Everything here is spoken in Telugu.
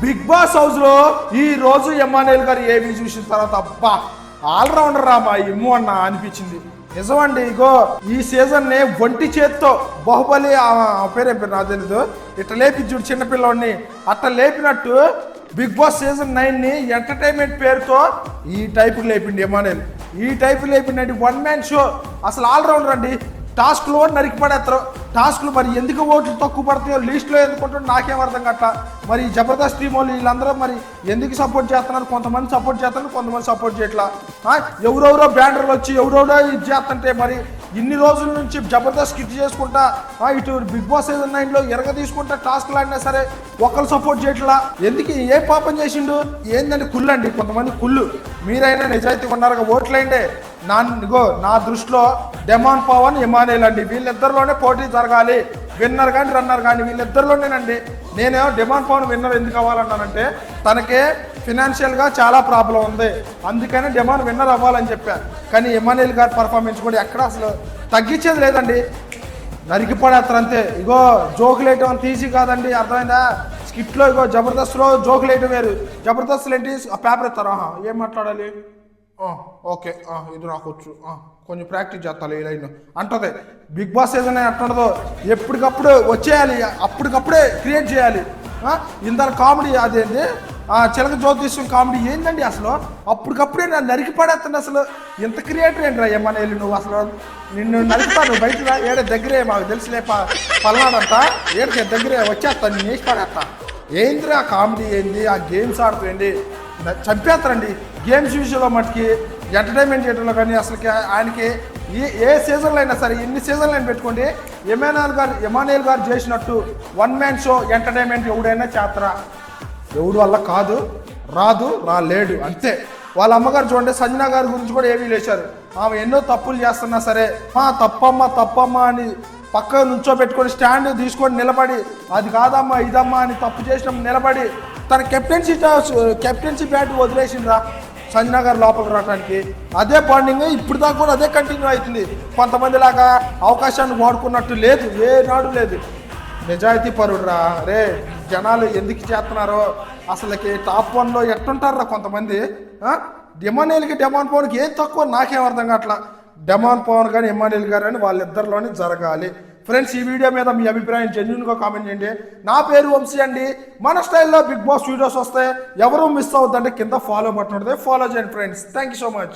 బిగ్ బాస్ హౌస్ లో ఈ రోజు ఎమ్మానుయేల్ గారు ఏవి చూసిన తర్వాత అబ్బా ఆల్రౌండర్ రామా ఇమ్ము అన్న అనిపించింది. నిజమండి. ఇగో ఈ సీజన్ ని ఒంటి చేత్తో బాహుబలి పేరేం పేరు నాకు తెలీదు ఇట్లా లేపించుడు చిన్నపిల్లని అట్లా లేపినట్టు బిగ్ బాస్ సీజన్ 9 ని ఎంటర్టైన్మెంట్ పేరుతో ఈ టైపు లేపిండి ఎమ్మానుయేల్. ఈ టైపు లేపిండి వన్ మ్యాన్ షో. అసలు ఆల్రౌండర్ అండి. టాస్క్లో నరికి పడేస్తారు. టాస్క్లు మరి ఎందుకు ఓట్లు తక్కువ పడతాయో లిస్టులో ఎందుకుంటారో నాకేం అర్థం కట్ట. మరి జబర్దస్త్ టీం వాళ్ళు వీళ్ళందరూ మరి ఎందుకు సపోర్ట్ చేస్తున్నారు? కొంతమంది సపోర్ట్ చేస్తున్నారు, కొంతమంది సపోర్ట్ చేయట్లా. ఎవరెవరో బ్యానర్లు వచ్చి ఎవరెవరో ఇది చేస్తుంటే మరి ఇన్ని రోజుల నుంచి జబర్దస్త్ స్కిట్ చేసుకుంటా ఇటు బిగ్ బాస్ సీజన్ 9లో ఎరగ తీసుకుంటా టాస్క్లు ఆడినా సరే ఒకళ్ళు సపోర్ట్ చేయట్లా. ఎందుకు ఏ పాపం చేసిండు? ఏందండి కుళ్ళు అండి. కొంతమంది కుళ్ళు. మీరైనా నిజాయితీ ఉన్నారుగా ఓట్లేండే. నా దృష్టిలో డెమాన్ పవన్ ఎమ్మానుయేల్ అండి. వీళ్ళిద్దరిలోనే పోటీ జరగాలి. విన్నర్ కానీ రన్నర్ కానీ వీళ్ళిద్దరిలోనేనండి. నేనేమో డెమాన్ పవన్ విన్నర్ ఎందుకు అవ్వాలన్నానంటే తనకే ఫినాన్షియల్గా చాలా ప్రాబ్లం ఉంది, అందుకని డెమాన్ విన్నర్ అవ్వాలని చెప్పాను. కానీ ఎమ్మానుయేల్ గారి పర్ఫార్మెన్స్ కూడా ఎక్కడ అసలు తగ్గించేది లేదండి. నరికి పడేస్తారు అంతే. ఇగో జోకులు వేయటం అంత ఈజీ కాదండి, అర్థమైందా? స్కిట్లో ఇగో జబర్దస్త్లో జోకులు వేయటం వేరు. జబర్దస్త్లు ఏంటి ఆ పేపర్ ఎత్తారు. ఏం మాట్లాడాలి? ఓకే ఇది రాకొచ్చు, కొంచెం ప్రాక్టీస్ చేస్తాను ఈ లైన్ అంటది. బిగ్ బాస్ సీజన్ ఎట్టుండదో ఎప్పటికప్పుడు వచ్చేయాలి, అప్పటికప్పుడే క్రియేట్ చేయాలి. ఇందరు కామెడీ అదేంటి చిలక జ్యోతిష్యం కామెడీ ఏంటండి అసలు అప్పటికప్పుడే నన్ను నరికి పడేస్తుంది. అసలు ఇంత క్రియేటర్ ఏంట్రా ఎమ్మానుయేల్ నువ్వు? అసలు నిన్ను నరికితాను బయట ఏడే దగ్గరే మాకు తెలిసిలే పల్నాడంట ఏడికే దగ్గరే వచ్చేస్తాను, నేను వేసి పడేస్తా. ఏంటి ఆ కామెడీ ఏంది? ఆ గేమ్స్ ఆడుతుంది చంపేస్తారండి. గేమ్స్ విషయంలో మటుకి ఎంటర్టైన్మెంట్ చేయడంలో కానీ అసలుకి ఆయనకి ఏ సీజన్లో అయినా సరే ఎన్ని సీజన్లు అయినా పెట్టుకోండి ఎమ్మానుయేల్ గారు చేసినట్టు వన్ మ్యాన్ షో ఎంటర్టైన్మెంట్ ఎవడైనా చేస్తారా? ఎవడు వల్ల కాదు, రాలేడు అంతే. వాళ్ళ అమ్మగారు చూడండి, సంజన గారి గురించి కూడా ఏమీ లేచారు. ఆమె ఎన్నో తప్పులు చేస్తున్నా సరే తప్పమ్మా అని పక్క నుంచో పెట్టుకొని స్టాండ్ తీసుకొని నిలబడి అది కాదమ్మా ఇదమ్మా అని తప్పు చేసినప్పుడు నిలబడి తన కెప్టెన్సీ బ్యాట్ వదిలేసిండ్రా సంజన గారు లోపలికి రావడానికి. అదే బాండింగ్ ఇప్పుడు దాకా కూడా అదే కంటిన్యూ అవుతుంది. కొంతమంది లాగా అవకాశాన్ని వాడుకున్నట్టు లేదు, ఏనాడు లేదు. నిజాయితీ పరుడురా రే. జనాలు ఎందుకు చేస్తున్నారో అసలుకి టాప్ 1లో ఎట్టుంటారా కొంతమంది. ఎమ్మానుయేల్కి డెమాన్ పవన్కి ఏం తక్కువ నాకేం అర్థం కావట్లా. డెమాన్ పవన్ కానీ ఎమ్మానుయేల్ గారు అని వాళ్ళిద్దరిలోనే జరగాలి. ఫ్రెండ్స్, ఈ వీడియో మీద మీ అభిప్రాయం జెన్యూన్గా కామెంట్ చేయండి. నా పేరు వంశీ అండి. మన స్టైల్లో బిగ్ బాస్ వీడియోస్ వస్తాయి. ఎవరు మిస్ అవుతుందంటే కింద ఫాలో బటన్ ఉంటుంది, ఫాలో చేయండి friends. Thank you so much.